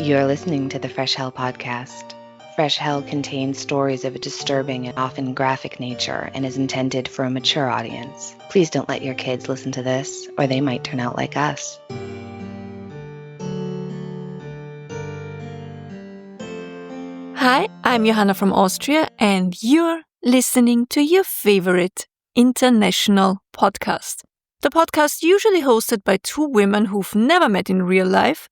You're listening to the Fresh Hell podcast. Fresh Hell contains stories of a disturbing and often graphic nature and is intended for a mature audience. Please don't let your kids listen to this, or they might turn out like us. Hi, I'm Johanna from Austria, and you're listening to your favorite international podcast. The podcast usually hosted by two women who've never met in real life,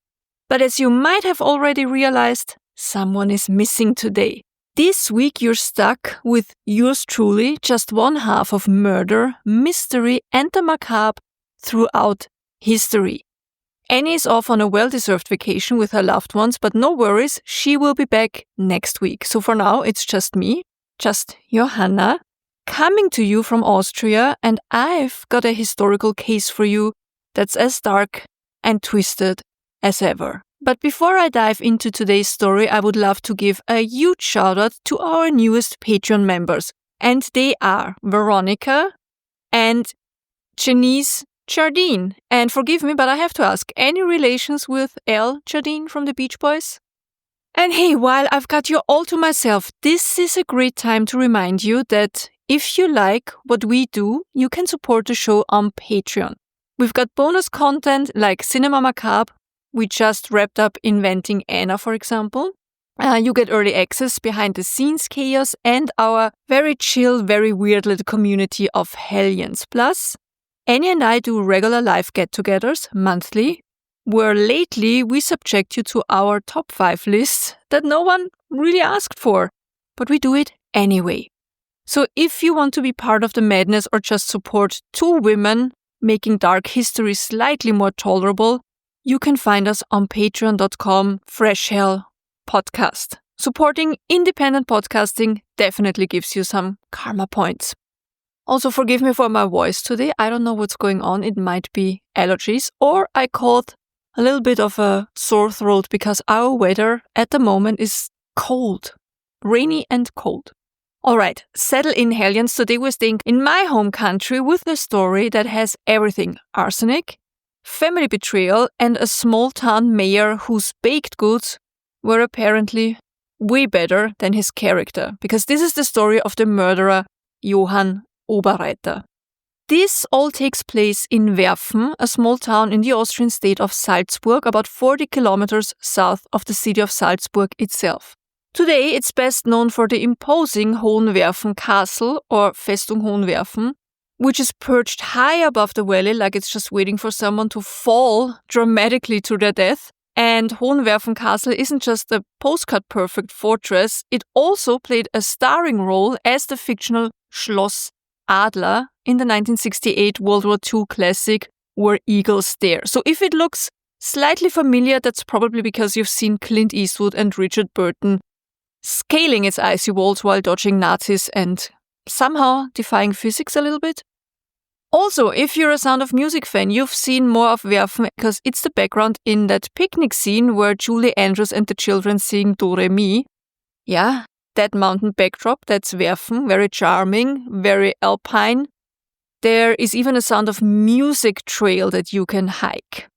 but as you might have already realized, someone is missing today. This week you're stuck with yours truly, just one half of murder, mystery and the macabre throughout history. Annie is off on a well-deserved vacation with her loved ones, but no worries, she will be back next week. So for now, it's just me, just Johanna, coming to you from Austria, and I've got a historical case for you that's as dark and twisted as ever. But before I dive into today's story, I would love to give a huge shout out to our newest Patreon members. And they are Veronica and Janice Jardine. And forgive me, but I have to ask, any relations with Elle Jardine from the Beach Boys? And hey, while I've got you all to myself, this is a great time to remind you that if you like what we do, you can support the show on Patreon. We've got bonus content like Cinema Macabre. We just wrapped up Inventing Anna, for example. You get early access, behind-the-scenes chaos, and our very chill, very weird little community of Hellions. Plus, Annie and I do regular live get-togethers monthly, where lately we subject you to our top 5 lists that no one really asked for, but we do it anyway. So if you want to be part of the madness or just support two women making dark history slightly more tolerable, you can find us on patreon.com/freshhellpodcast. Supporting independent podcasting definitely gives you some karma points. Also, forgive me for my voice today. I don't know what's going on. It might be allergies, or I caught a little bit of a sore throat because our weather at the moment is cold, rainy and cold. All right, settle in, Hellions. Today we're staying in my home country with a story that has everything: arsenic, family betrayal, and a small-town mayor whose baked goods were apparently way better than his character, because this is the story of the murderer Johann Oberreiter. This all takes place in Werfen, a small town in the Austrian state of Salzburg, about 40 kilometers south of the city of Salzburg itself. Today, it's best known for the imposing Hohenwerfen Castle, or Festung Hohenwerfen, which is perched high above the valley, like it's just waiting for someone to fall dramatically to their death. And Hohenwerfen Castle isn't just a postcard-perfect fortress, it also played a starring role as the fictional Schloss Adler in the 1968 World War II classic Where Eagles Dare. So if it looks slightly familiar, that's probably because you've seen Clint Eastwood and Richard Burton scaling its icy walls while dodging Nazis and somehow defying physics a little bit. Also, if you're a Sound of Music fan, you've seen more of Werfen because it's the background in that picnic scene where Julie Andrews and the children sing Do Re Mi. Yeah, that mountain backdrop, that's Werfen, very charming, very alpine. There is even a Sound of Music trail that you can hike.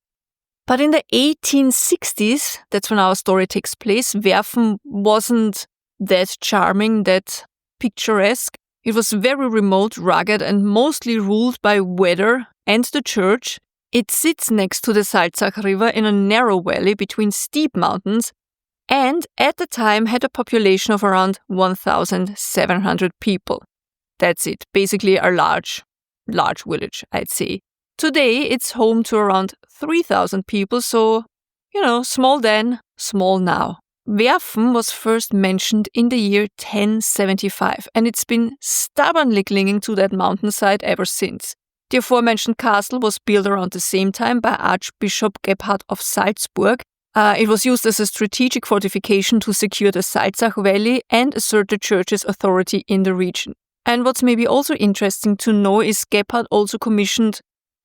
But in the 1860s, that's when our story takes place, Werfen wasn't that charming, that picturesque. It was very remote, rugged, and mostly ruled by weather and the church. It sits next to the Salzach River in a narrow valley between steep mountains, and at the time had a population of around 1,700 people. That's it, basically a large village, I'd say. Today, it's home to around 3,000 people, so, small then, small now. Werfen was first mentioned in the year 1075, and it's been stubbornly clinging to that mountainside ever since. The aforementioned castle was built around the same time by Archbishop Gebhard of Salzburg. It was used as a strategic fortification to secure the Salzach Valley and assert the church's authority in the region. And what's maybe also interesting to know is Gebhard also commissioned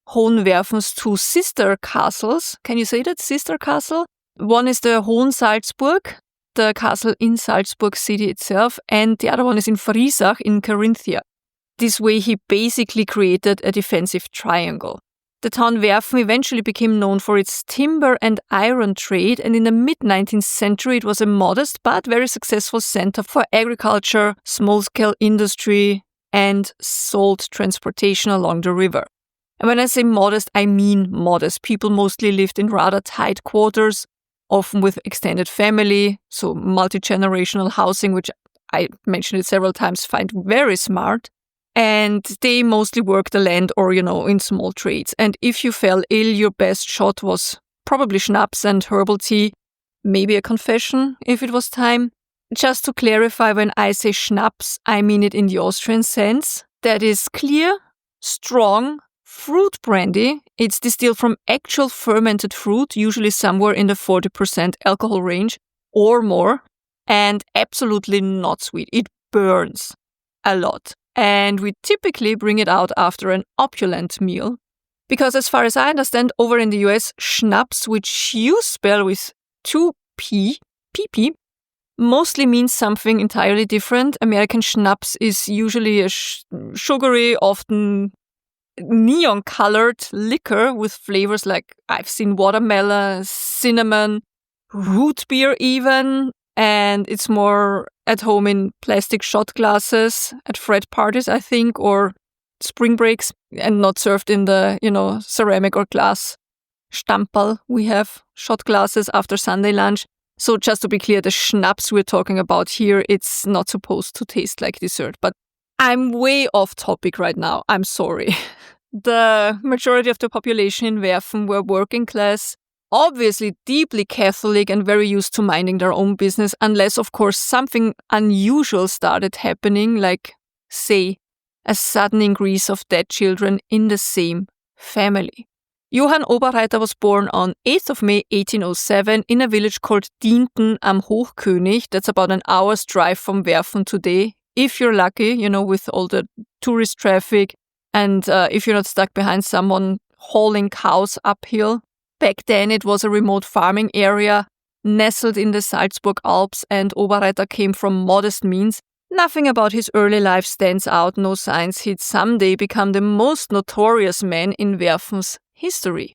Hohenwerfen's two sister castles. Can you say that? Sister castle? One is the Hohen Salzburg, the castle in Salzburg city itself, and the other one is in Friesach in Carinthia. This way he basically created a defensive triangle. The town Werfen eventually became known for its timber and iron trade, and in the mid-19th century it was a modest but very successful center for agriculture, small-scale industry, and salt transportation along the river. And when I say modest, I mean modest. People mostly lived in rather tight quarters, often with extended family, so multi-generational housing, which I mentioned it several times, find very smart. And they mostly worked the land or, in small trades. And if you fell ill, your best shot was probably schnapps and herbal tea, maybe a confession if it was time. Just to clarify, when I say schnapps, I mean it in the Austrian sense. That is clear, strong fruit brandy. It's distilled from actual fermented fruit, usually somewhere in the 40% alcohol range or more, and absolutely not sweet. It burns a lot. And we typically bring it out after an opulent meal. Because as far as I understand, over in the US, schnapps, which you spell with 2P, PP, mostly means something entirely different. American schnapps is usually a sugary, often neon-colored liquor with flavors like I've seen watermelon, cinnamon, root beer even, and it's more at home in plastic shot glasses at frat parties, I think, or spring breaks, and not served in the, ceramic or glass Stamperl. We have shot glasses after Sunday lunch. So just to be clear, the schnapps we're talking about here, it's not supposed to taste like dessert. But I'm way off topic right now. I'm sorry. The majority of the population in Werfen were working class, obviously deeply Catholic and very used to minding their own business, unless, of course, something unusual started happening, like, say, a sudden increase of dead children in the same family. Johann Oberreiter was born on 8th of May 1807 in a village called Dienten am Hochkönig. That's about an hour's drive from Werfen today, if you're lucky, with all the tourist traffic, and if you're not stuck behind someone hauling cows uphill. Back then it was a remote farming area, nestled in the Salzburg Alps, and Oberreiter came from modest means. Nothing about his early life stands out, no signs he'd someday become the most notorious man in Werfen's history.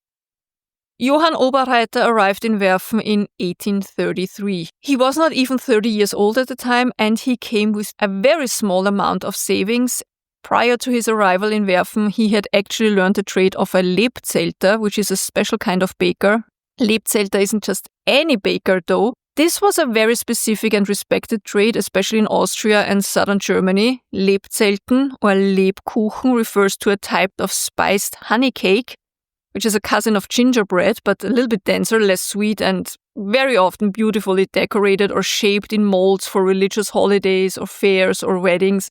Johann Oberreiter arrived in Werfen in 1833. He was not even 30 years old at the time, and he came with a very small amount of savings. Prior to his arrival in Werfen, he had actually learned the trade of a Lebzelter, which is a special kind of baker. Lebzelter isn't just any baker, though. This was a very specific and respected trade, especially in Austria and southern Germany. Lebzelten or Lebkuchen refers to a type of spiced honey cake, which is a cousin of gingerbread, but a little bit denser, less sweet, and very often beautifully decorated or shaped in molds for religious holidays or fairs or weddings.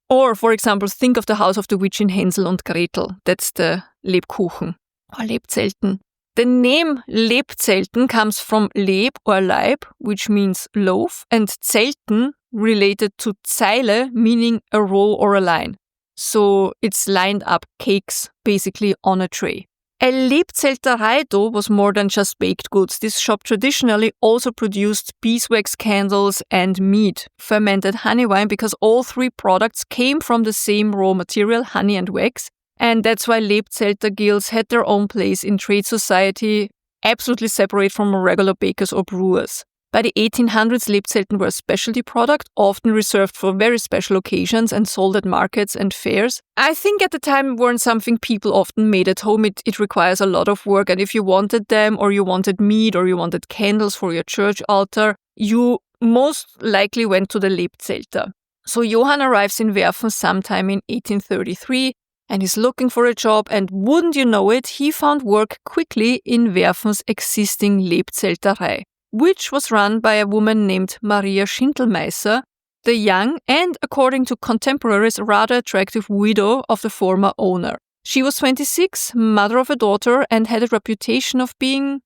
Or, for example, think of the house of the witch in Hänsel und Gretel. That's the Lebkuchen or Lebzelten. The name Lebzelten comes from Leb or Leib, which means loaf, and Zelten related to Zeile, meaning a row or a line. So it's lined up cakes, basically on a tray. A Lebzelterei, though, was more than just baked goods. This shop traditionally also produced beeswax candles and mead, fermented honey wine, because all three products came from the same raw material, honey and wax. And that's why Lebzelter guilds had their own place in trade society, absolutely separate from regular bakers or brewers. By the 1800s, Lebzelten were a specialty product, often reserved for very special occasions and sold at markets and fairs. I think at the time weren't something people often made at home. It requires a lot of work, and if you wanted them, or you wanted mead, or you wanted candles for your church altar, you most likely went to the Lebzelter. So Johann arrives in Werfen sometime in 1833, and he's looking for a job, and wouldn't you know it, he found work quickly in Werfen's existing Lebzelterei, which was run by a woman named Maria Schintelmeiser, the young and, according to contemporaries, rather attractive widow of the former owner. She was 26, mother of a daughter, and had a reputation of being,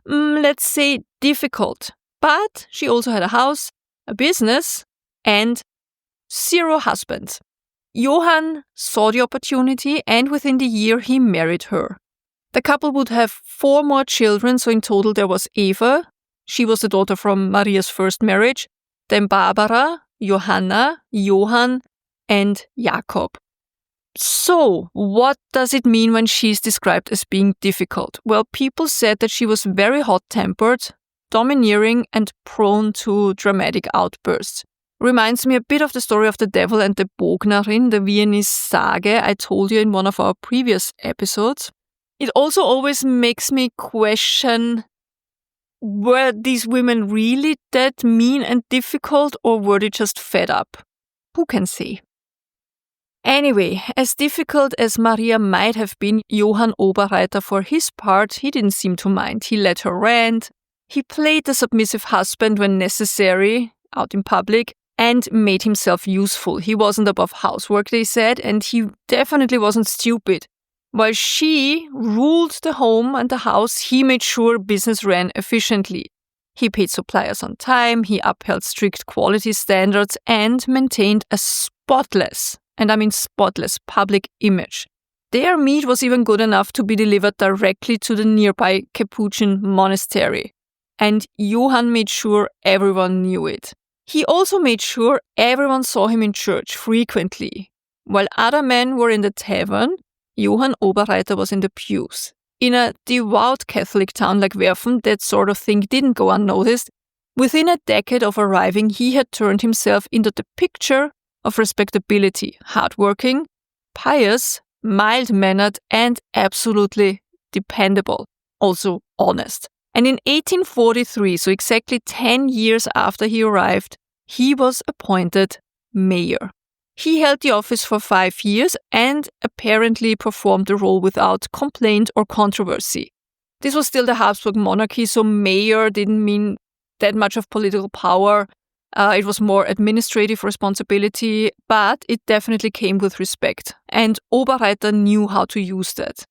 let's say, difficult. But she also had a house, a business, and 0 husbands. Johann saw the opportunity, and within the year he married her. The couple would have 4 more children, so in total there was Eva. She was the daughter from Maria's first marriage, then Barbara, Johanna, Johann, and Jakob. So, what does it mean when she's described as being difficult? Well, people said that she was very hot-tempered, domineering, and prone to dramatic outbursts. Reminds me a bit of the story of the devil and the Bognerin, the Viennese Sage I told you in one of our previous episodes. It also always makes me question, were these women really that mean and difficult, or were they just fed up? Who can say? Anyway, as difficult as Maria might have been, Johann Oberreiter, for his part, he didn't seem to mind. He let her rant, he played the submissive husband when necessary, out in public, and made himself useful. He wasn't above housework, they said, and he definitely wasn't stupid. While she ruled the home and the house, he made sure business ran efficiently. He paid suppliers on time, he upheld strict quality standards, and maintained a spotless, and I mean spotless, public image. Their meat was even good enough to be delivered directly to the nearby Capuchin monastery. And Johann made sure everyone knew it. He also made sure everyone saw him in church frequently. While other men were in the tavern, Johann Oberreiter was in the pews. In a devout Catholic town like Werfen, that sort of thing didn't go unnoticed. Within a decade of arriving, he had turned himself into the picture of respectability, hardworking, pious, mild-mannered, and absolutely dependable, also honest. And in 1843, so exactly 10 years after he arrived, he was appointed mayor. He held the office for 5 years and apparently performed the role without complaint or controversy. This was still the Habsburg monarchy, so mayor didn't mean that much of political power. It was more administrative responsibility, but it definitely came with respect. And Oberreiter knew how to use that.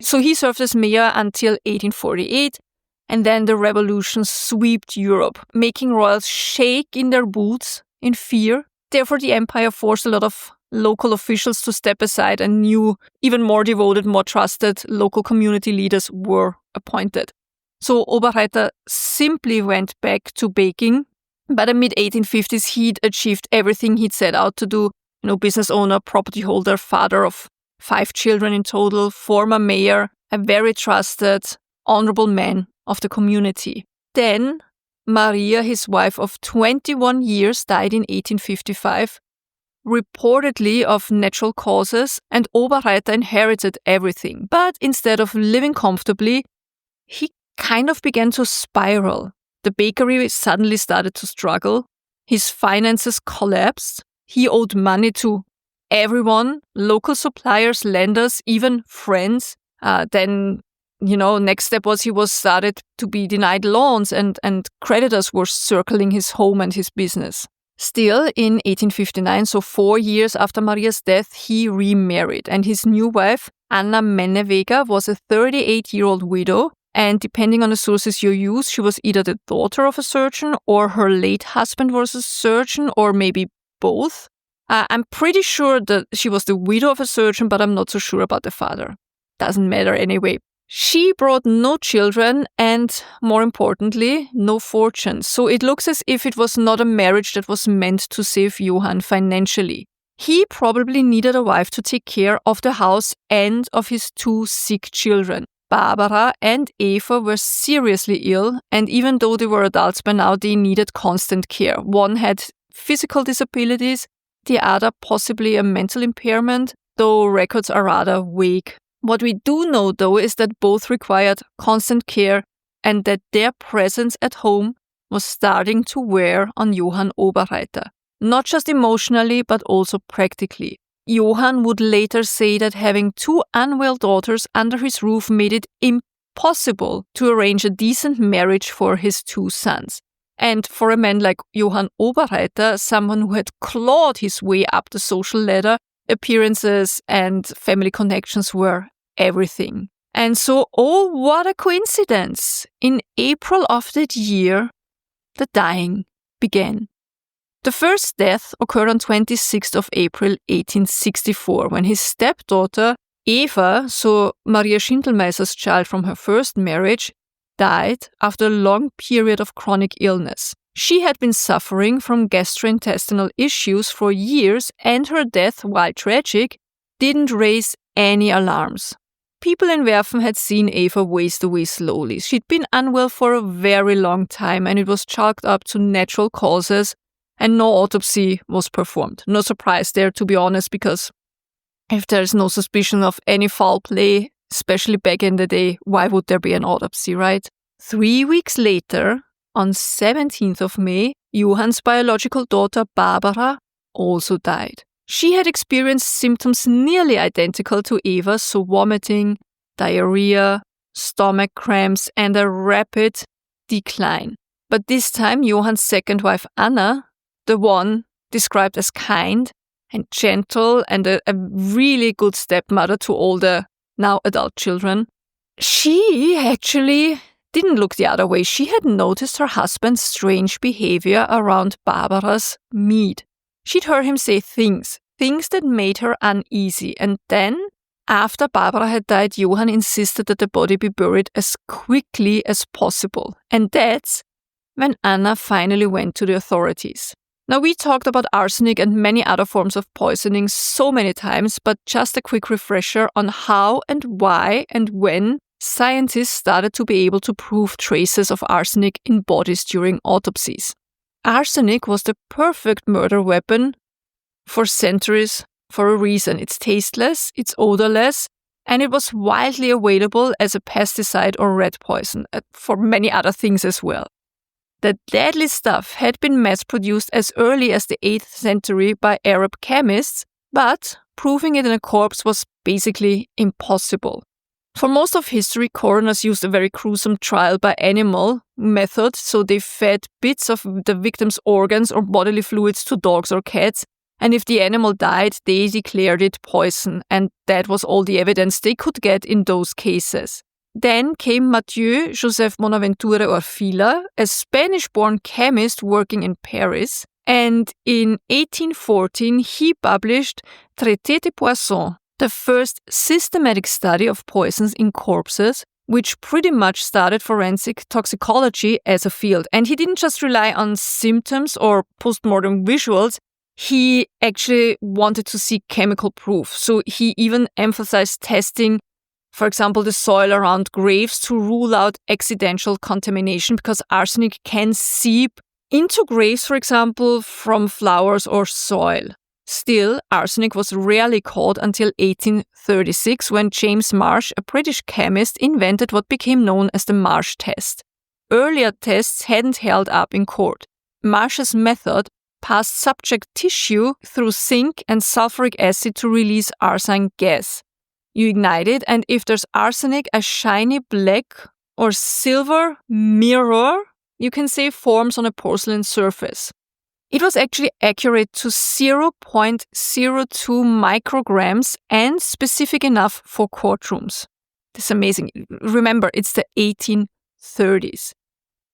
So he served as mayor until 1848, and then the revolution swept Europe, making royals shake in their boots in fear. Therefore, the empire forced a lot of local officials to step aside, and new, even more devoted, more trusted local community leaders were appointed. So Oberreiter simply went back to baking. By the mid-1850s, he'd achieved everything he'd set out to do. Business owner, property holder, father of 5 children in total, former mayor, a very trusted, honorable man of the community. Then Maria, his wife of 21 years, died in 1855, reportedly of natural causes, and Oberreiter inherited everything. But instead of living comfortably, he kind of began to spiral. The bakery suddenly started to struggle. His finances collapsed. He owed money to everyone, local suppliers, lenders, even friends. Next step was he was started to be denied loans, and creditors were circling his home and his business. Still, in 1859, so 4 years after Maria's death, he remarried, and his new wife, Anna Menneweger, was a 38-year-old widow, and depending on the sources you use, she was either the daughter of a surgeon, or her late husband was a surgeon, or maybe both. I'm pretty sure that she was the widow of a surgeon, but I'm not so sure about the father. Doesn't matter anyway. She brought no children and, more importantly, no fortune. So it looks as if it was not a marriage that was meant to save Johann financially. He probably needed a wife to take care of the house and of his 2 sick children. Barbara and Eva were seriously ill, and even though they were adults by now, they needed constant care. One had physical disabilities, the other possibly a mental impairment, though records are rather vague. What we do know, though, is that both required constant care and that their presence at home was starting to wear on Johann Oberreiter. Not just emotionally, but also practically. Johann would later say that having 2 unwell daughters under his roof made it impossible to arrange a decent marriage for his 2 sons. And for a man like Johann Oberreiter, someone who had clawed his way up the social ladder, appearances and family connections were everything. And so, oh, what a coincidence! In April of that year, the dying began. The first death occurred on 26th of April 1864, when his stepdaughter, Eva, so Maria Schindelmeiser's child from her first marriage, died after a long period of chronic illness. She had been suffering from gastrointestinal issues for years, and her death, while tragic, didn't raise any alarms. People in Werfen had seen Eva waste away slowly. She'd been unwell for a very long time, and it was chalked up to natural causes, and no autopsy was performed. No surprise there, to be honest, because if there's no suspicion of any foul play, especially back in the day, why would there be an autopsy, right? 3 weeks later, on 17th of May, Johann's biological daughter Barbara also died. She had experienced symptoms nearly identical to Eva's, so vomiting, diarrhea, stomach cramps, and a rapid decline. But this time, Johann's second wife Anna, the one described as kind and gentle and a really good stepmother to all the now adult children, she actually didn't look the other way. She had noticed her husband's strange behavior around Barbara's meat. She'd heard him say things that made her uneasy. And then, after Barbara had died, Johann insisted that the body be buried as quickly as possible. And that's when Anna finally went to the authorities. Now, we talked about arsenic and many other forms of poisoning so many times, but just a quick refresher on how and why and when scientists started to be able to prove traces of arsenic in bodies during autopsies. Arsenic was the perfect murder weapon for centuries for a reason. It's tasteless, it's odorless, and it was widely available as a pesticide or rat poison, for many other things as well. The deadly stuff had been mass-produced as early as the 8th century by Arab chemists, but proving it in a corpse was basically impossible. For most of history, coroners used a very gruesome trial by animal method, so they fed bits of the victim's organs or bodily fluids to dogs or cats, and if the animal died, they declared it poison, and that was all the evidence they could get in those cases. Then came Mathieu Joseph Bonaventure Orfila, a Spanish-born chemist working in Paris, and in 1814 he published Traité des poissons, the first systematic study of poisons in corpses, which pretty much started forensic toxicology as a field. And he didn't just rely on symptoms or postmortem visuals, he actually wanted to see chemical proof. So he even emphasized testing, for example, the soil around graves to rule out accidental contamination, because arsenic can seep into graves, for example, from flowers or soil. Still, arsenic was rarely caught until 1836, when James Marsh, a British chemist, invented what became known as the Marsh test. Earlier tests hadn't held up in court. Marsh's method passed subject tissue through zinc and sulfuric acid to release arsine gas. You ignite it, and if there's arsenic, a shiny black or silver mirror, you can say, forms on a porcelain surface. It was actually accurate to 0.02 micrograms and specific enough for courtrooms. That's amazing. Remember, it's the 1830s.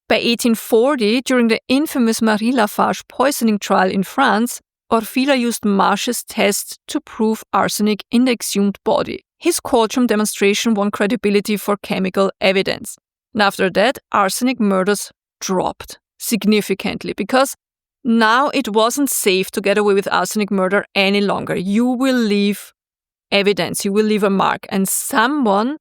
By 1840, during the infamous Marie Lafarge poisoning trial in France, Orfila used Marsh's test to prove arsenic in the exhumed body. His courtroom demonstration won credibility for chemical evidence. And after that, arsenic murders dropped significantly, because now it wasn't safe to get away with arsenic murder any longer. You will leave evidence, you will leave a mark, and someone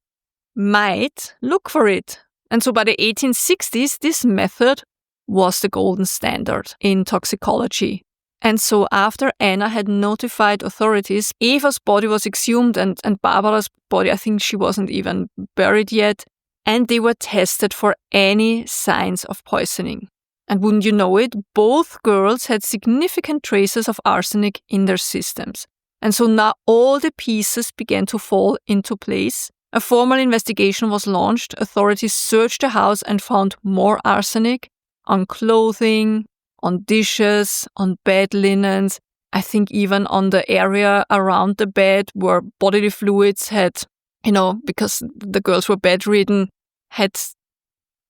might look for it. And so by the 1860s, this method was the golden standard in toxicology. And so after Anna had notified authorities, Eva's body was exhumed and Barbara's body, I think she wasn't even buried yet, and they were tested for any signs of poisoning. And wouldn't you know it, both girls had significant traces of arsenic in their systems. And so now all the pieces began to fall into place. A formal investigation was launched. Authorities searched the house and found more arsenic on clothing, on dishes, on bed linens, I think even on the area around the bed where bodily fluids had, because the girls were bedridden, had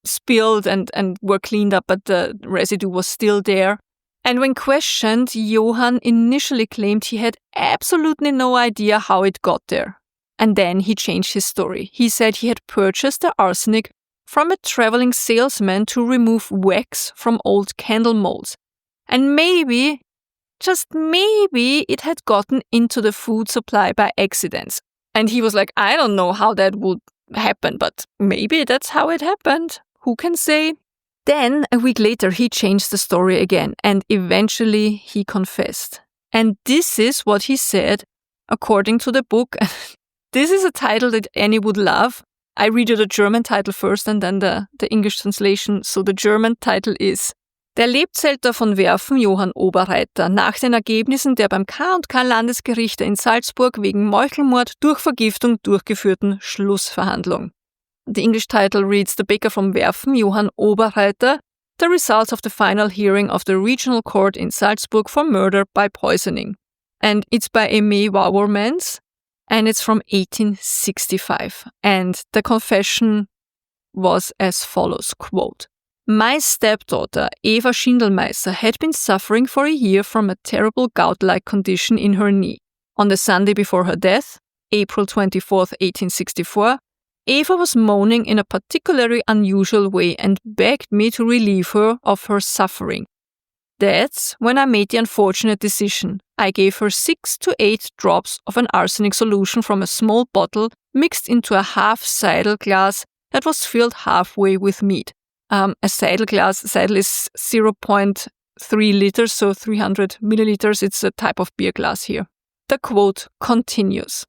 spilled and were cleaned up, but the residue was still there. And when questioned, Johann initially claimed he had absolutely no idea how it got there. And then he changed his story. He said he had purchased the arsenic from a traveling salesman to remove wax from old candle molds. And maybe just maybe it had gotten into the food supply by accident. And he was like, I don't know how that would happen, but maybe that's how it happened. Who can say? Then, a week later, he changed the story again, and eventually he confessed. And this is what he said, according to the book. This is a title that Annie would love. I read you the German title first and then the English translation. So the German title is: Der Lebzelter von Werfen, Johann Oberreiter, nach den Ergebnissen der beim K&K Landesgerichte in Salzburg wegen Meuchelmord durch Vergiftung durchgeführten Schlussverhandlung. The English title reads: The Baker from Werfen, Johann Oberreiter, the results of the final hearing of the regional court in Salzburg for murder by poisoning. And it's by Aimé Wouwermans, and it's from 1865. And the confession was as follows, quote, My stepdaughter, Eva Schindelmeister, had been suffering for a year from a terrible gout-like condition in her knee. On the Sunday before her death, April 24, 1864, Eva was moaning in a particularly unusual way and begged me to relieve her of her suffering. That's when I made the unfortunate decision. I gave her 6 to 8 drops of an arsenic solution from a small bottle mixed into a half seidel glass that was filled halfway with mead. A seidel glass, seidel is 0.3 liters, so 300 milliliters. It's a type of beer glass here. The quote continues.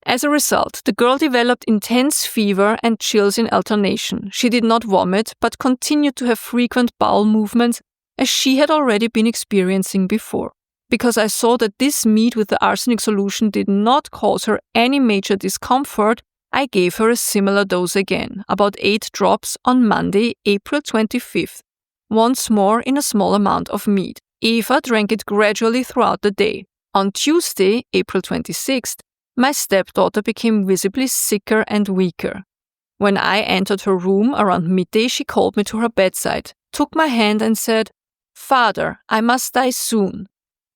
As a result, the girl developed intense fever and chills in alternation. She did not vomit, but continued to have frequent bowel movements as she had already been experiencing before. Because I saw that this mead with the arsenic solution did not cause her any major discomfort, I gave her a similar dose again, about 8 drops on Monday, April 25th, once more in a small amount of mead. Eva drank it gradually throughout the day. On Tuesday, April 26th, my stepdaughter became visibly sicker and weaker. When I entered her room around midday, she called me to her bedside, took my hand and said, Father, I must die soon.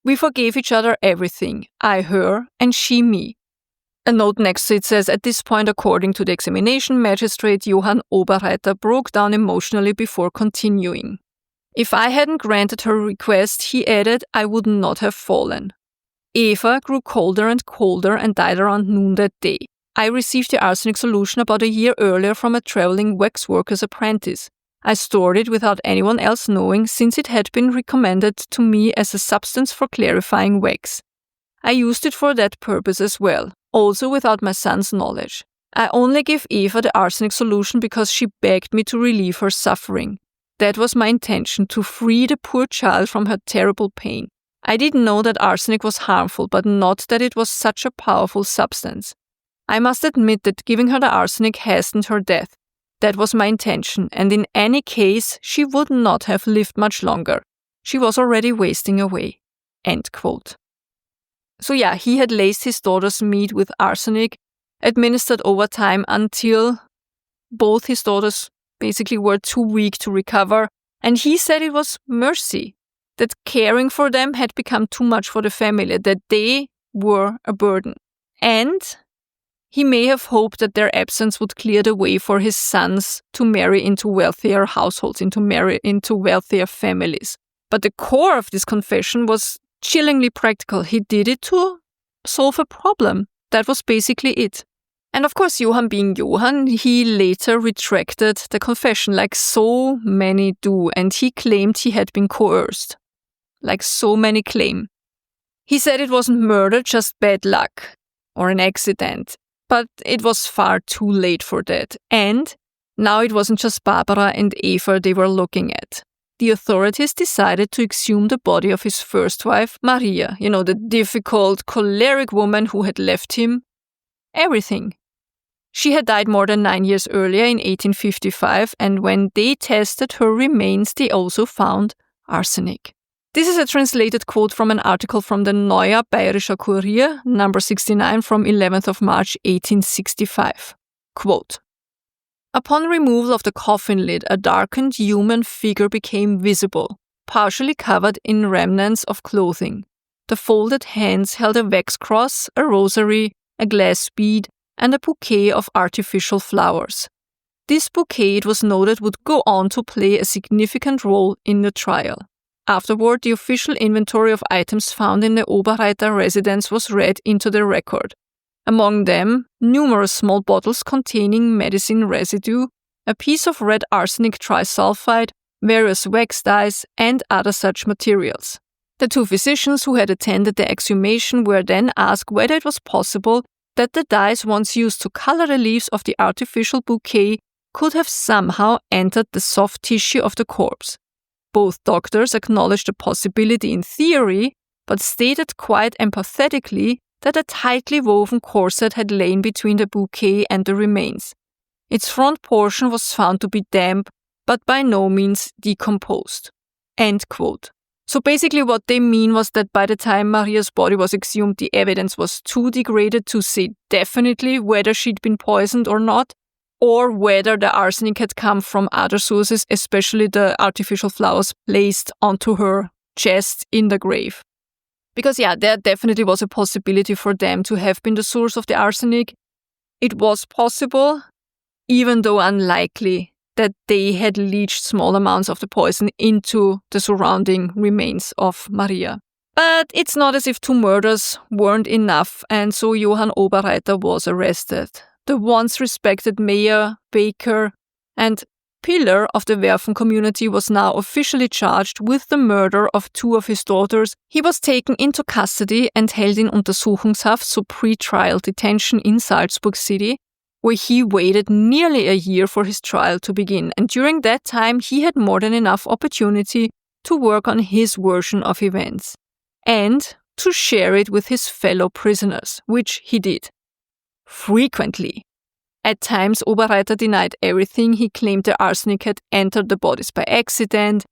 We forgave each other everything, I her and she me. A note next to it says, at this point, according to the examination magistrate, Johann Oberreiter broke down emotionally before continuing. If I hadn't granted her request, he added, I would not have fallen. Eva grew colder and died around noon that day. I received the arsenic solution about a year earlier from a traveling waxworker's apprentice. I stored it without anyone else knowing, since it had been recommended to me as a substance for clarifying wax. I used it for that purpose as well, also without my son's knowledge. I only gave Eva the arsenic solution because she begged me to relieve her suffering. That was my intention, to free the poor child from her terrible pain. I didn't know that arsenic was harmful, but not that it was such a powerful substance. I must admit that giving her the arsenic hastened her death. That was my intention, and in any case, she would not have lived much longer. She was already wasting away. End quote. So yeah, he had laced his daughter's mead with arsenic, administered over time until both his daughters basically were too weak to recover, and he said it was mercy, that caring for them had become too much for the family, that they were a burden. And he may have hoped that their absence would clear the way for his sons to marry into wealthier households, to marry into wealthier families. But the core of this confession was chillingly practical. He did it to solve a problem. That was basically it. And of course, Johann being Johann, he later retracted the confession, like so many do, and he claimed he had been coerced, like so many claim. He said it wasn't murder, just bad luck or an accident, but it was far too late for that. And now it wasn't just Barbara and Eva they were looking at. The authorities decided to exhume the body of his first wife, Maria, the difficult, choleric woman who had left him everything. She had died more than 9 years earlier in 1855, and when they tested her remains, they also found arsenic. This is a translated quote from an article from the Neuer Bayerischer Kurier, number 69 from 11th of March 1865. Quote, Upon removal of the coffin lid, a darkened human figure became visible, partially covered in remnants of clothing. The folded hands held a wax cross, a rosary, a glass bead, and a bouquet of artificial flowers. This bouquet, it was noted, would go on to play a significant role in the trial. Afterward, the official inventory of items found in the Oberreiter residence was read into the record. Among them, numerous small bottles containing medicine residue, a piece of red arsenic trisulfide, various wax dyes, and other such materials. The two physicians who had attended the exhumation were then asked whether it was possible that the dyes once used to color the leaves of the artificial bouquet could have somehow entered the soft tissue of the corpse. Both doctors acknowledged the possibility in theory, but stated quite empathetically that a tightly woven corset had lain between the bouquet and the remains. Its front portion was found to be damp, but by no means decomposed. End quote. So basically what they mean was that by the time Maria's body was exhumed, the evidence was too degraded to say definitely whether she'd been poisoned or not, or whether the arsenic had come from other sources, especially the artificial flowers placed onto her chest in the grave. Because there definitely was a possibility for them to have been the source of the arsenic. It was possible, even though unlikely, that they had leached small amounts of the poison into the surrounding remains of Maria. But it's not as if two murders weren't enough, and so Johann Oberreiter was arrested. The once respected mayor, baker, and pillar of the Werfen community was now officially charged with the murder of two of his daughters. He was taken into custody and held in Untersuchungshaft, so pre-trial detention in Salzburg city, where he waited nearly a year for his trial to begin. And during that time, he had more than enough opportunity to work on his version of events and to share it with his fellow prisoners, which he did. Frequently. At times, Oberreiter denied everything. He claimed the arsenic had entered the bodies by accident.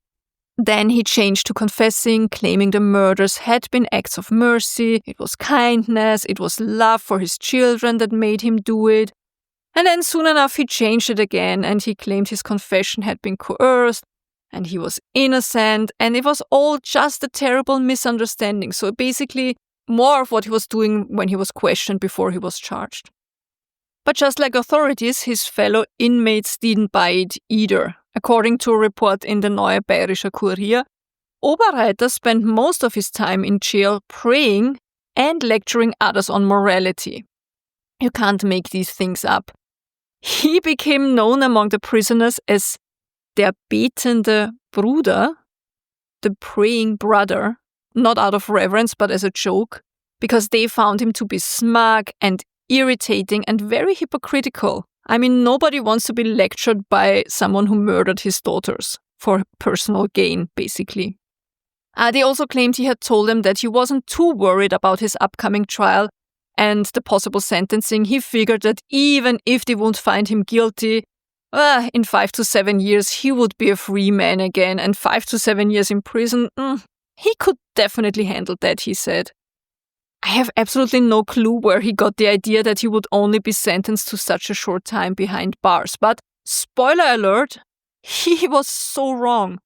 Then he changed to confessing, claiming the murders had been acts of mercy. It was kindness, it was love for his children that made him do it. And then soon enough he changed it again and he claimed his confession had been coerced and he was innocent and it was all just a terrible misunderstanding. So basically more of what he was doing when he was questioned before he was charged. But just like authorities, his fellow inmates didn't buy it either. According to a report in the Neue Bayerische Kurier, Oberreiter spent most of his time in jail praying and lecturing others on morality. You can't make these things up. He became known among the prisoners as der betende Bruder, the praying brother, not out of reverence but as a joke, because they found him to be smug and irritating and very hypocritical. I mean, nobody wants to be lectured by someone who murdered his daughters for personal gain, basically. They also claimed he had told them that he wasn't too worried about his upcoming trial and the possible sentencing. He figured that even if they won't find him guilty, in 5 to 7 years he would be a free man again, and 5 to 7 years in prison, he could definitely handle that, he said. I have absolutely no clue where he got the idea that he would only be sentenced to such a short time behind bars, but spoiler alert, he was so wrong.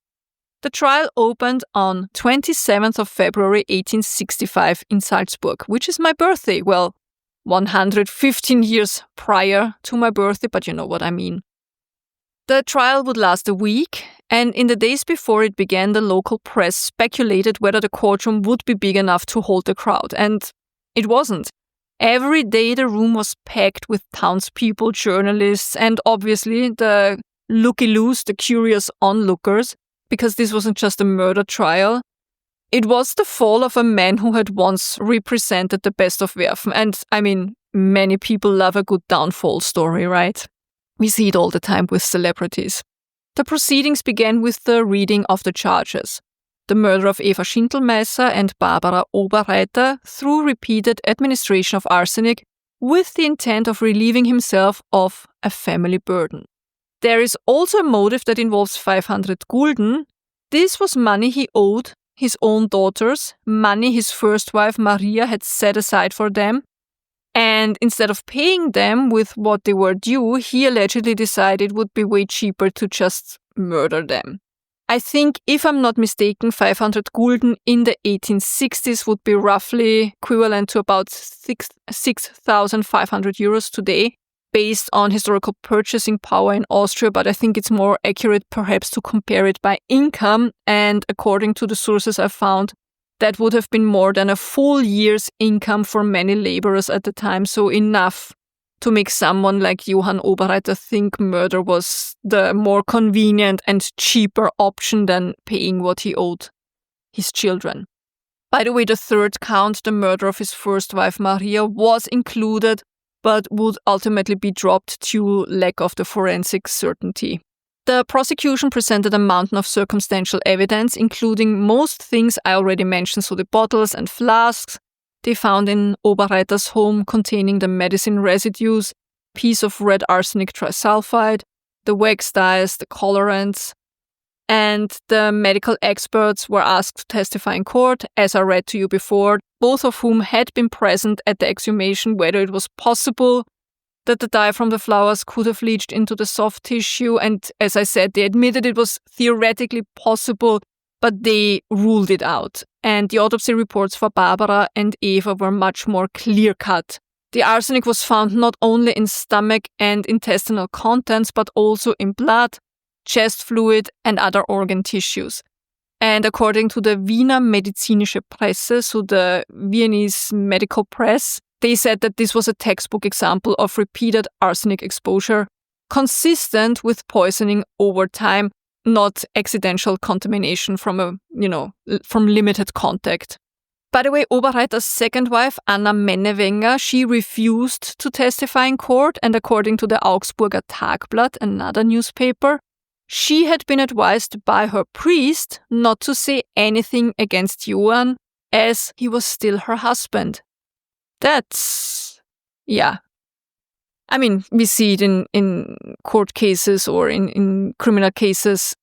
The trial opened on 27th of February 1865 in Salzburg, which is my birthday. Well, 115 years prior to my birthday, but you know what I mean. The trial would last a week, and in the days before it began, the local press speculated whether the courtroom would be big enough to hold the crowd, and it wasn't. Every day the room was packed with townspeople, journalists, and obviously the looky-loos, the curious onlookers, because this wasn't just a murder trial. It was the fall of a man who had once represented the best of Werfen, and I mean, many people love a good downfall story, right? We see it all the time with celebrities. The proceedings began with the reading of the charges. The murder of Eva Schindelmeiser and Barbara Oberreiter through repeated administration of arsenic with the intent of relieving himself of a family burden. There is also a motive that involves 500 gulden. This was money he owed his own daughters, money his first wife Maria had set aside for them. And instead of paying them with what they were due, he allegedly decided it would be way cheaper to just murder them. I think, if I'm not mistaken, 500 gulden in the 1860s would be roughly equivalent to about 6,500 euros today, based on historical purchasing power in Austria, but I think it's more accurate perhaps to compare it by income. And according to the sources I found, that would have been more than a full year's income for many laborers at the time, so enough to make someone like Johann Oberreiter think murder was the more convenient and cheaper option than paying what he owed his children. By the way, the third count, the murder of his first wife Maria, was included, but would ultimately be dropped due lack of the forensic certainty. The prosecution presented a mountain of circumstantial evidence, including most things I already mentioned, so the bottles and flasks they found in Oberreiter's home containing the medicine residues, piece of red arsenic trisulfide, the wax dyes, the colorants, and the medical experts were asked to testify in court, as I read to you before, both of whom had been present at the exhumation, whether it was possible that the dye from the flowers could have leached into the soft tissue. And as I said, they admitted it was theoretically possible, but they ruled it out. And the autopsy reports for Barbara and Eva were much more clear-cut. The arsenic was found not only in stomach and intestinal contents, but also in blood, chest fluid, and other organ tissues. And according to the Wiener Medizinische Presse, so the Viennese medical press, they said that this was a textbook example of repeated arsenic exposure, consistent with poisoning over time, not accidental contamination from limited contact. By the way, Oberreiter's second wife, Anna Mennewenger, she refused to testify in court, and according to the Augsburger Tagblatt, another newspaper, she had been advised by her priest not to say anything against Johann, as he was still her husband. That's, yeah. I mean, we see it in court cases or in criminal cases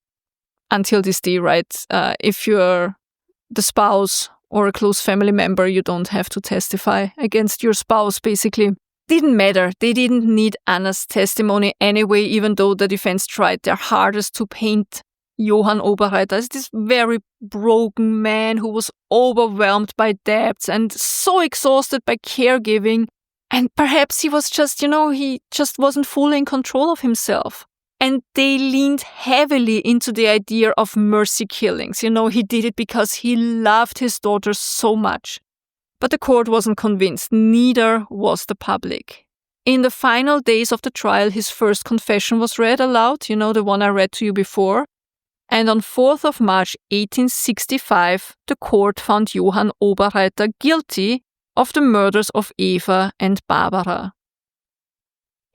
until this day, right? If you're the spouse or a close family member, you don't have to testify against your spouse, basically. Didn't matter. They didn't need Anna's testimony anyway, even though the defense tried their hardest to paint Johann Oberreiter as this very broken man who was overwhelmed by debts and so exhausted by caregiving. And perhaps he was just, he just wasn't fully in control of himself. And they leaned heavily into the idea of mercy killings. He did it because he loved his daughter so much. But the court wasn't convinced, neither was the public. In the final days of the trial, his first confession was read aloud, the one I read to you before. And on 4th of March 1865, the court found Johann Oberreiter guilty of the murders of Eva and Barbara.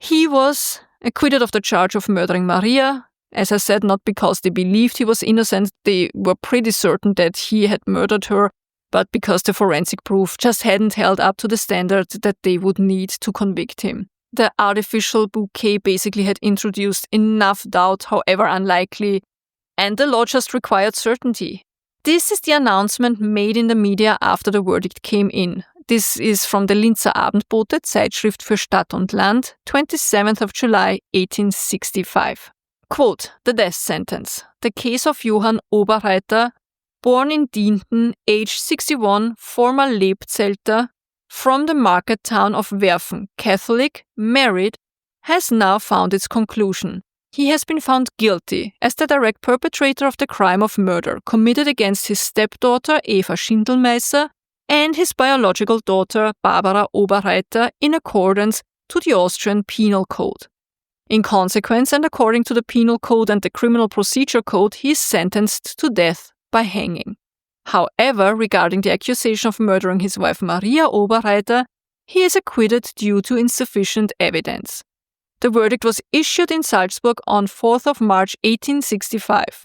He was acquitted of the charge of murdering Maria. As I said, not because they believed he was innocent, they were pretty certain that he had murdered her, but because the forensic proof just hadn't held up to the standard that they would need to convict him. The artificial bouquet basically had introduced enough doubt, however unlikely, and the law just required certainty. This is the announcement made in the media after the verdict came in. This is from the Linzer Abendbote, Zeitschrift für Stadt und Land, 27th of July, 1865. Quote, the death sentence. The case of Johann Oberreiter, born in Dienten, age 61, former Lebzelter, from the market town of Werfen, Catholic, married, has now found its conclusion. He has been found guilty as the direct perpetrator of the crime of murder committed against his stepdaughter Eva Schindelmeiser and his biological daughter Barbara Oberreiter in accordance to the Austrian Penal Code. In consequence, and according to the Penal Code and the Criminal Procedure Code, he is sentenced to death by hanging. However, regarding the accusation of murdering his wife Maria Oberreiter, he is acquitted due to insufficient evidence. The verdict was issued in Salzburg on 4th of March 1865.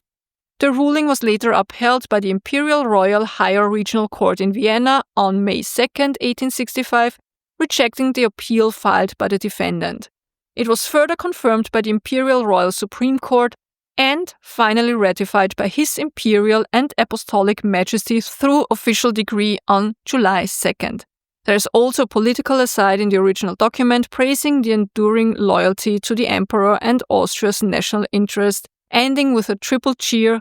The ruling was later upheld by the Imperial Royal Higher Regional Court in Vienna on May 2nd, 1865, rejecting the appeal filed by the defendant. It was further confirmed by the Imperial Royal Supreme Court and finally ratified by His Imperial and Apostolic Majesty through official decree on July 2nd. There is also a political aside in the original document praising the enduring loyalty to the Emperor and Austria's national interest, ending with a triple cheer,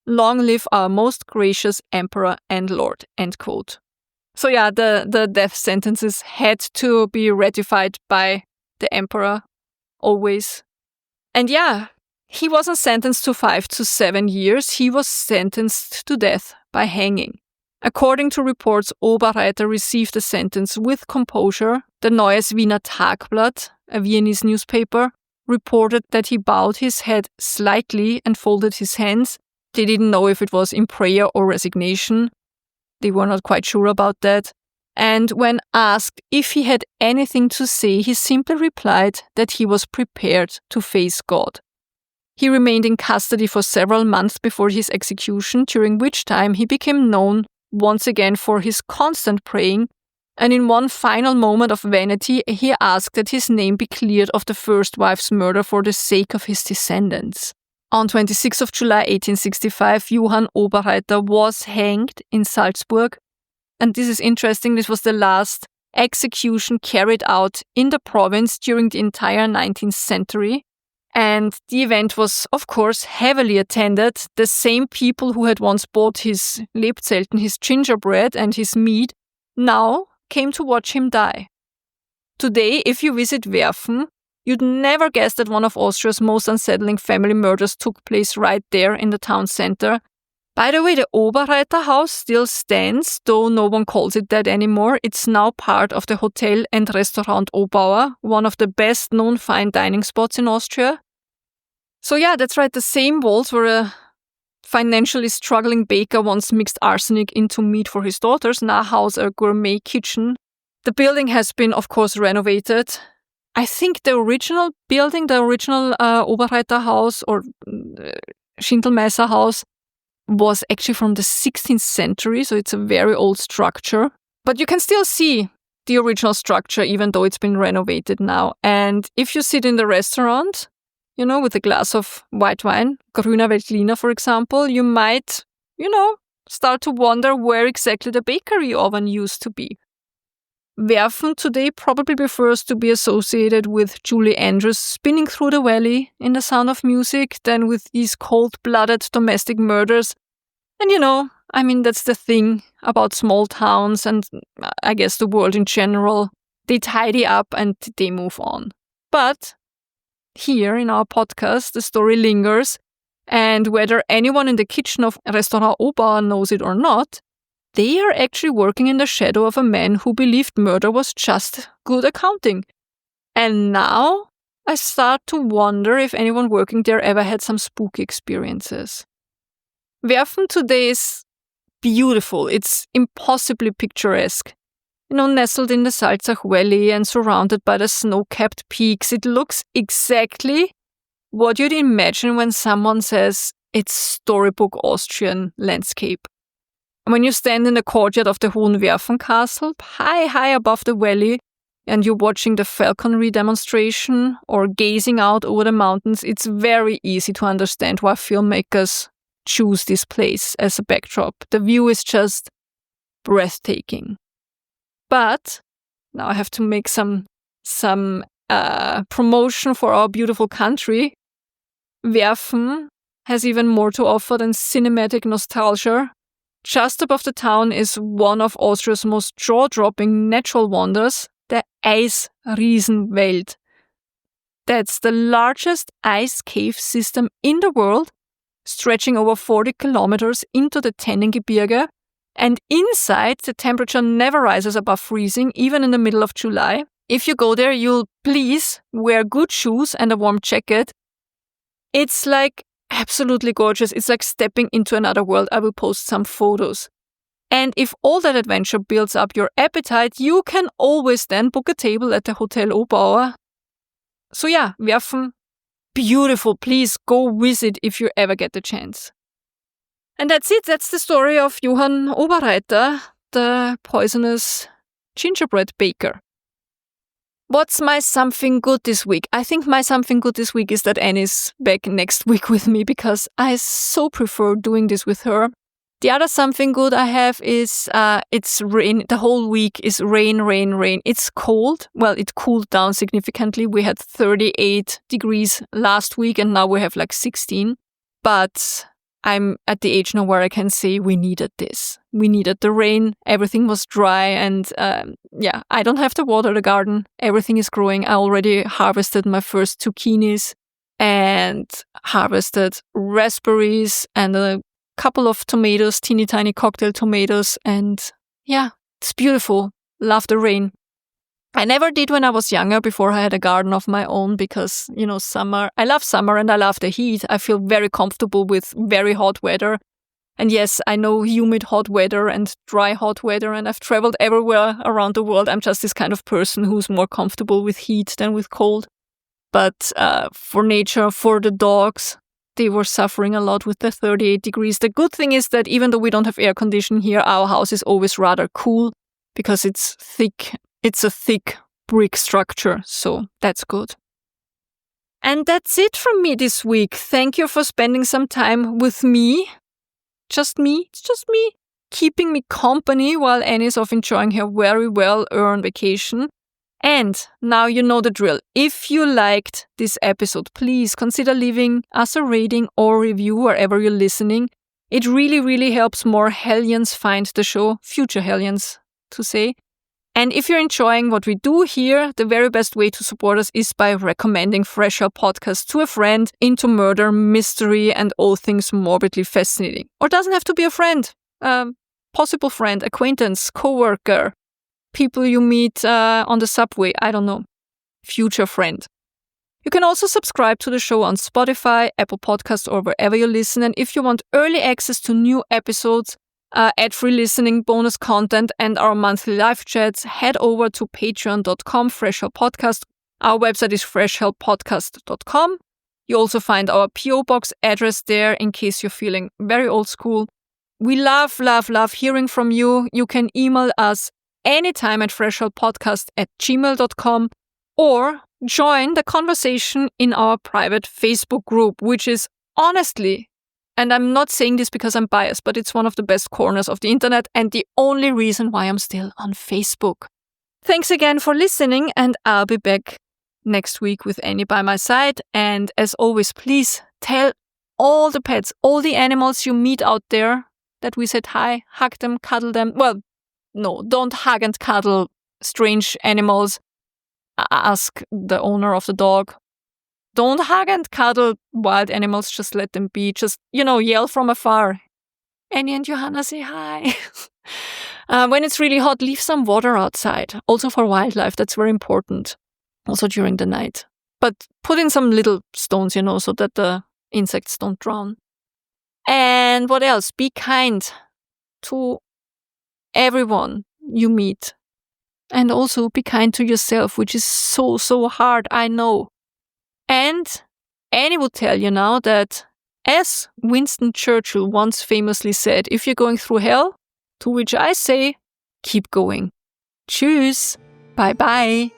"Long live our most gracious Emperor and Lord." End quote. So yeah, the death sentences had to be ratified by the emperor, always. And yeah, he wasn't sentenced to 5 to 7 years. He was sentenced to death by hanging. According to reports, Oberreiter received the sentence with composure. The Neues Wiener Tagblatt, a Viennese newspaper, reported that he bowed his head slightly and folded his hands. They didn't know if it was in prayer or resignation. They were not quite sure about that. And when asked if he had anything to say, he simply replied that he was prepared to face God. He remained in custody for several months before his execution, during which time he became known once again for his constant praying, and in one final moment of vanity, he asked that his name be cleared of the first wife's murder for the sake of his descendants. On 26th of July 1865, Johann Oberreiter was hanged in Salzburg. And this is interesting, this was the last execution carried out in the province during the entire 19th century. And the event was, of course, heavily attended. The same people who had once bought his Lebzelter, his gingerbread and his meat, now came to watch him die. Today, if you visit Werfen, you'd never guess that one of Austria's most unsettling family murders took place right there in the town center. By the way, the Oberreiter house still stands, though no one calls it that anymore. It's now part of the Hotel and Restaurant Obauer, one of the best-known fine dining spots in Austria. So yeah, that's right, the same walls where a financially struggling baker once mixed arsenic into meat for his daughters now house a gourmet kitchen. The building has been, of course, renovated. I think the original building, the original Oberreiter house or Schindelmeister house, was actually from the 16th century, so it's a very old structure. But you can still see the original structure, even though it's been renovated now. And if you sit in the restaurant, you know, with a glass of white wine, Grüner Veltliner, for example, you might, start to wonder where exactly the bakery oven used to be. Werfen today probably prefers to be associated with Julie Andrews spinning through the valley in The Sound of Music than with these cold-blooded domestic murders. And that's the thing about small towns and I guess the world in general. They tidy up and they move on. But here in our podcast, the story lingers, and whether anyone in the kitchen of Restaurant Obauer knows it or not, they are actually working in the shadow of a man who believed murder was just good accounting. And now I start to wonder if anyone working there ever had some spooky experiences. Werfen today is beautiful. It's impossibly picturesque. Nestled in the Salzburg Valley and surrounded by the snow-capped peaks, it looks exactly what you'd imagine when someone says it's storybook Austrian landscape. When you stand in the courtyard of the Hohenwerfen Castle, high above the valley, and you're watching the falconry demonstration or gazing out over the mountains, it's very easy to understand why filmmakers choose this place as a backdrop. The view is just breathtaking. But now I have to make some promotion for our beautiful country. Werfen has even more to offer than cinematic nostalgia. Just above the town is one of Austria's most jaw-dropping natural wonders, the Eisriesenwelt. That's the largest ice cave system in the world, stretching over 40 kilometers into the Tennengebirge. And inside, the temperature never rises above freezing, even in the middle of July. If you go there, you'll please wear good shoes and a warm jacket. It's absolutely gorgeous. It's like stepping into another world. I will post some photos. And if all that adventure builds up your appetite, you can always then book a table at the Hotel Obauer. So yeah, Werfen, beautiful. Please go visit if you ever get the chance. And that's it. That's the story of Johann Oberreiter, the poisonous gingerbread baker. What's my something good this week? I think my something good this week is that Annie's back next week with me because I so prefer doing this with her. The other something good I have is it's rain. The whole week is rain. It's cold. Well, it cooled down significantly. We had 38 degrees last week and now we have 16. But I'm at the age now where I can say we needed this. We needed the rain. Everything was dry. And I don't have to water the garden. Everything is growing. I already harvested my first zucchinis and harvested raspberries and a couple of tomatoes, teeny tiny cocktail tomatoes. And yeah, it's beautiful. Love the rain. I never did when I was younger, before I had a garden of my own, because, summer, I love summer and I love the heat. I feel very comfortable with very hot weather. And yes, I know humid hot weather and dry hot weather, and I've traveled everywhere around the world. I'm just this kind of person who's more comfortable with heat than with cold. But for nature, for the dogs, they were suffering a lot with the 38 degrees. The good thing is that even though we don't have air conditioning here, our house is always rather cool because it's thick. It's a thick brick structure, so that's good. And that's it from me this week. Thank you for spending some time with me. Just me. It's just me. Keeping me company while Annie's off enjoying her very well-earned vacation. And now you know the drill. If you liked this episode, please consider leaving us a rating or review wherever you're listening. It really, really helps more Hellions find the show, future Hellions to say. And if you're enjoying what we do here, the very best way to support us is by recommending Fresh Hell Podcast to a friend into murder, mystery, and all things morbidly fascinating. Or doesn't have to be a friend, possible friend, acquaintance, co-worker, people you meet on the subway, I don't know, future friend. You can also subscribe to the show on Spotify, Apple Podcasts, or wherever you listen. And if you want early access to new episodes, ad-free listening, bonus content, and our monthly live chats, head over to patreon.com/freshhellpodcast. Our website is freshhellpodcast.com. You also find our PO box address there in case you're feeling very old school. We love hearing from you. You can email us anytime at freshhellpodcast@gmail.com or join the conversation in our private Facebook group, which is honestly, and I'm not saying this because I'm biased, but it's one of the best corners of the internet and the only reason why I'm still on Facebook. Thanks again for listening, and I'll be back next week with Annie by my side. And as always, please tell all the pets, all the animals you meet out there that we said hi, hug them, cuddle them. Well, no, don't hug and cuddle strange animals. Ask the owner of the dog. Don't hug and cuddle wild animals, just let them be. Just, yell from afar. Annie and Johanna, say hi. When it's really hot, leave some water outside. Also for wildlife, that's very important. Also during the night. But put in some little stones, so that the insects don't drown. And what else? Be kind to everyone you meet. And also be kind to yourself, which is so, so hard, I know. And Annie will tell you now that, as Winston Churchill once famously said, if you're going through hell, to which I say, keep going. Tschüss. Bye-bye.